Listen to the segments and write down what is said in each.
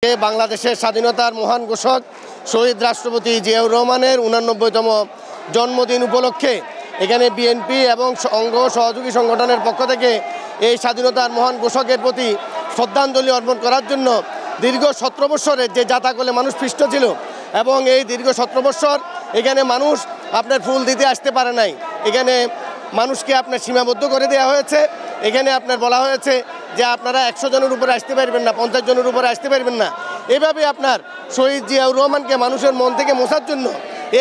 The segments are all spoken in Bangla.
বাংলাদেশের স্বাধীনতার মহান ঘোষক শহীদ রাষ্ট্রপতি জিয়াউর রহমানের 89তম জন্মদিন উপলক্ষে এখানে বিএনপি এবং অঙ্গ সহযোগী সংগঠনের পক্ষ থেকে এই স্বাধীনতার মহান ঘোষকের প্রতি শ্রদ্ধাঞ্জলি অর্পণ করার জন্য দীর্ঘ 17 বছরের যে যাতাকলে মানুষ পৃষ্ঠ ছিল এবং এই দীর্ঘ 17 বছর এখানে মানুষ আপনার ফুল দিতে আসতে পারে নাই। এখানে মানুষকে আপনার সীমাবদ্ধ করে দেওয়া হয়েছে। এখানে আপনার বলা হয়েছে যে আপনারা 100 জনের উপরে আসতে পারবেন না, 50 জনের উপরে আসতে পারবেন না। এভাবে আপনার শহীদ জিয়াউর রহমানকে মানুষের মন থেকে মোছার জন্য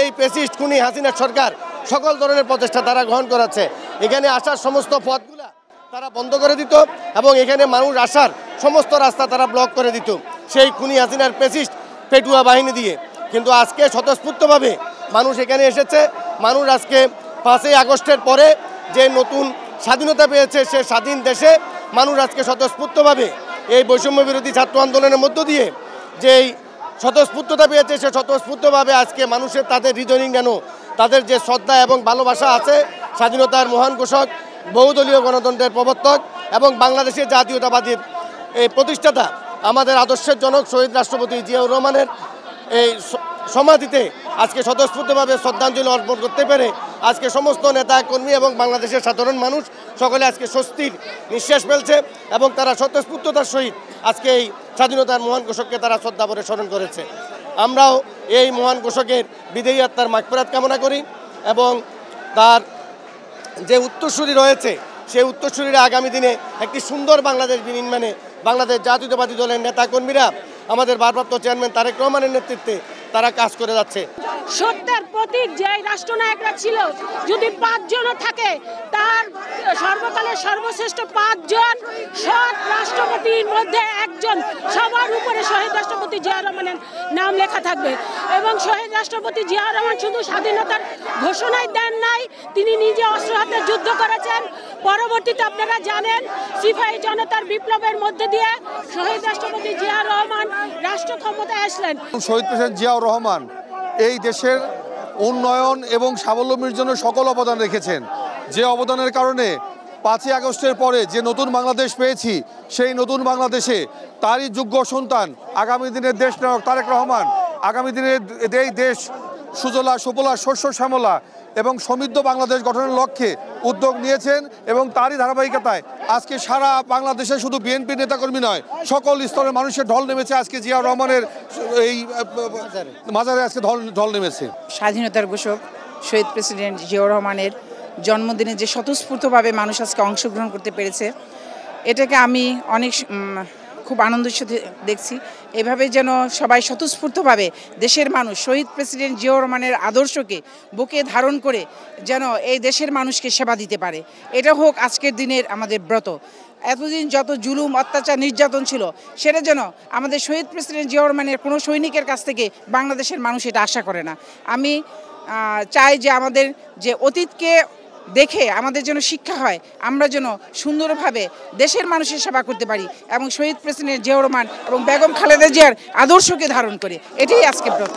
এই ফ্যাসিস্ট খুনি হাসিনার সরকার সকল ধরনের প্রচেষ্টা তারা গ্রহণ করাচ্ছে। এখানে আসার সমস্ত পথগুলা তারা বন্ধ করে দিত এবং এখানে মানুষ আসার সমস্ত রাস্তা তারা ব্লক করে দিত সেই খুনি হাসিনার ফ্যাসিস্ট পেটুয়া বাহিনী দিয়ে। কিন্তু আজকে স্বতঃস্ফূর্তভাবে মানুষ এখানে এসেছে। মানুষ আজকে 5ই আগস্টের পরে যে নতুন স্বাধীনতা পেয়েছে সে স্বাধীন দেশে মানুষ আজকে স্বতঃস্ফূর্তভাবে এই বৈষম্য বিরোধী ছাত্র আন্দোলনের মধ্য দিয়ে যেই স্বতঃস্ফূর্ততা পেয়েছে সে স্বতঃস্ফূর্তভাবে আজকে মানুষের তাদের হৃদয়ঙ্গানো তাদের যে শ্রদ্ধা এবং ভালোবাসা আছে স্বাধীনতার মহান ঘোষক, বহুদলীয় গণতন্ত্রের প্রবর্তক এবং বাংলাদেশের জাতীয়তাবাদীর এই প্রতিষ্ঠাতা আমাদের আদর্শের জনক শহীদ রাষ্ট্রপতি জিয়াউর রহমানের এই সমাধিতে আজকে স্বতঃস্ফূর্তভাবে শ্রদ্ধাঞ্জলি অর্পণ করতে পেরে আজকে সমস্ত নেতা কর্মী এবং বাংলাদেশের সাধারণ মানুষ সকলে আজকে স্বস্তির নিঃশ্বাস ফেলছে এবং তারা স্বতঃস্ফূর্ততার সহিত আজকে এই স্বাধীনতার মহান ঘোষককে তারা শ্রদ্ধা ভরে স্মরণ করেছে। আমরাও এই মহান ঘোষকের বিদেয়ী আত্মার মাগফিরাত কামনা করি এবং তার যে উত্তরসূরি রয়েছে সেই উত্তরসূরিরা আগামী দিনে একটি সুন্দর বাংলাদেশ বিনির্মাণে বাংলাদেশ জাতীয়তাবাদী দলের নেতাকর্মীরা আমাদের ভারপ্রাপ্ত চেয়ারম্যান তারেক রহমানের নেতৃত্বে তারা কাজ করে যাচ্ছে। সত্যের প্রতীক যে রাষ্ট্রনায়করা ছিল যদি 5 জনও থাকে তার সর্বকালের সর্বশ্রেষ্ঠ 5 জন সৎ রাষ্ট্রপতির মধ্যে একজন সবার উপরে শহীদ রাষ্ট্রপতি জিয়াউর রহমানের নাম লেখা থাকবে। এবং শহীদ রাষ্ট্রপতি জিয়াউর রহমান শুধু স্বাধীনতার ঘোষণাই দেন নাই, তিনি নিজে অস্ত্র হাতে যুদ্ধ করেছেন। পরবর্তীতে আপনারা জানেন সিপাহী জনতার বিপ্লবের মধ্যে দিয়ে শহীদ রাষ্ট্রপতি জিয়াউর রহমান রাষ্ট্র ক্ষমতায় আসলেন। শহীদ প্রেসিডেন্ট জিয়াউর রহমান এই দেশের উন্নয়ন এবং স্বাবলম্বীর জন্য সকল অবদান রেখেছেন। যে অবদানের কারণে 5ই আগস্টের পরে যে নতুন বাংলাদেশ পেয়েছি সেই নতুন বাংলাদেশে তারই যোগ্য সন্তান আগামী দিনের দেশ নায়ক তারেক রহমান আগামী দিনের এই দেশ সুজলা সুফলা শস্য শ্যামলা এবং সমৃদ্ধ বাংলাদেশ গঠনের লক্ষ্যে উদ্যোগ নিয়েছেন এবং তারই ধারাবাহিকতায় আজকে সারা বাংলাদেশে শুধু বিএনপি নেতাকর্মী নয় সকল স্তরের মানুষের ঢল নেমেছে। আজকে জিয়াউর রহমানের এই মাজারে আজকে ঢল নেমেছে। স্বাধীনতার ঘোষক শহীদ প্রেসিডেন্ট জিয়াউর রহমানের জন্মদিনে যে স্বতঃস্ফূর্তভাবে মানুষ আজকে অংশগ্রহণ করতে পেরেছে এটাকে আমি অনেক খুব আনন্দের সাথে দেখছি। এভাবে যেন সবাই স্বতঃস্ফূর্তভাবে দেশের মানুষ শহীদ প্রেসিডেন্ট জিয়াউর রহমানের আদর্শকে বুকে ধারণ করে যেন এই দেশের মানুষকে সেবা দিতে পারে, এটা হোক আজকের দিনের আমাদের ব্রত। এতদিন যত জুলুম অত্যাচার নির্যাতন ছিল সেটা যেন আমাদের শহীদ প্রেসিডেন্ট জিয়াউর রহমানের কোনো সৈনিকের কাছ থেকে বাংলাদেশের মানুষ এটা আশা করে না। আমি চাই যে আমাদের যে অতীতকে দেখে আমাদের যেন শিক্ষা হয়, আমরা যেন সুন্দরভাবে দেশের মানুষের সেবা করতে পারি এবং শহীদ প্রেসিডেন্ট জিয়াউর রহমান এবং বেগম খালেদা জিয়ার আদর্শকে ধারণ করে, এটাই আজকে ব্রত।